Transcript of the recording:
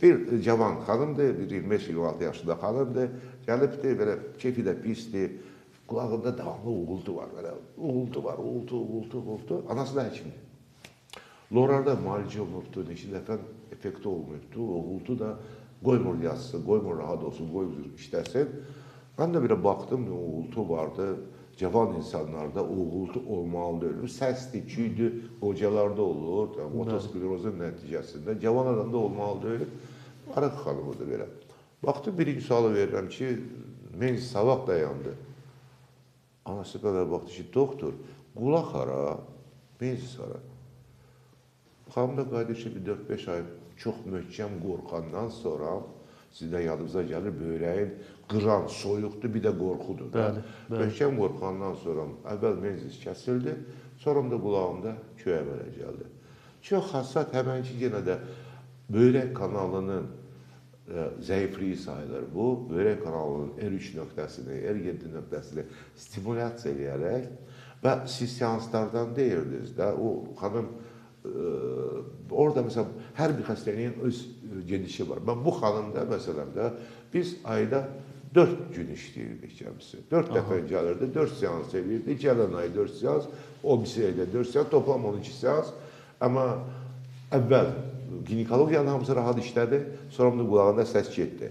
Bir cavan xanımdır, bir 25-26 yaşında xanımdır. Gəlibdir, belə keyfi də pisdir. Qulağında davamlı uğultu var, belə uğultu var, uğultu. Anası da həkimdir. Lorarda müalicə olunubdu, neçə dəfə effekti olmayıbdı. Uğultu da qoymur yazsın, qoymur rahat olsun, qoymur işləsin. Mən də belə baxdım, uğultu vardı. Cavan insanlarda uğultu olmalıdır. Səsdir, küydür, qocalarda olur, otosklerozun nəticəsində. Cavan adamda olmalıdır. Arıq xanımıdır belə. Baxdım, birinci sualı verirəm ki, menz savaq dayandı. Anası belə baxdı ki, doktor, qulaq hara, menz hara. Xanım da qayıdır ki, 4-5 ay çox möhkəm qorxandan sonra sizdə yadınıza gəlir, böyrəyin qıran, soyuqdur, bir də qorxudur. Möhkəm qorxandan sonra əvvəl menziz kəsildi, sonra da qulağımda köy əmələ gəldi. Çox hassas, həmənki yenə də böyrək kanalının zəifliyi sayılır bu. Böyrək kanalının R3 nöqtəsini, R7 nöqtəsini stimulyasiya edərək və siz seanslardan deyirdiniz də, o xanım orada məsələn, hər bir xəstəliyin öz gedişi var. Mən bu xanımda, məsələn də, biz ayda 4 gün işləyirdik cəmsi. 4 dəfə gəlirdi, 4 seans edirdik, gələn ay 4 seans, o birisi ayda 4 seans, toplam 12 seans. Amma əvvəl ginekologiyanın hamısı rahat işlədi, sonra da qulağında səs getdi.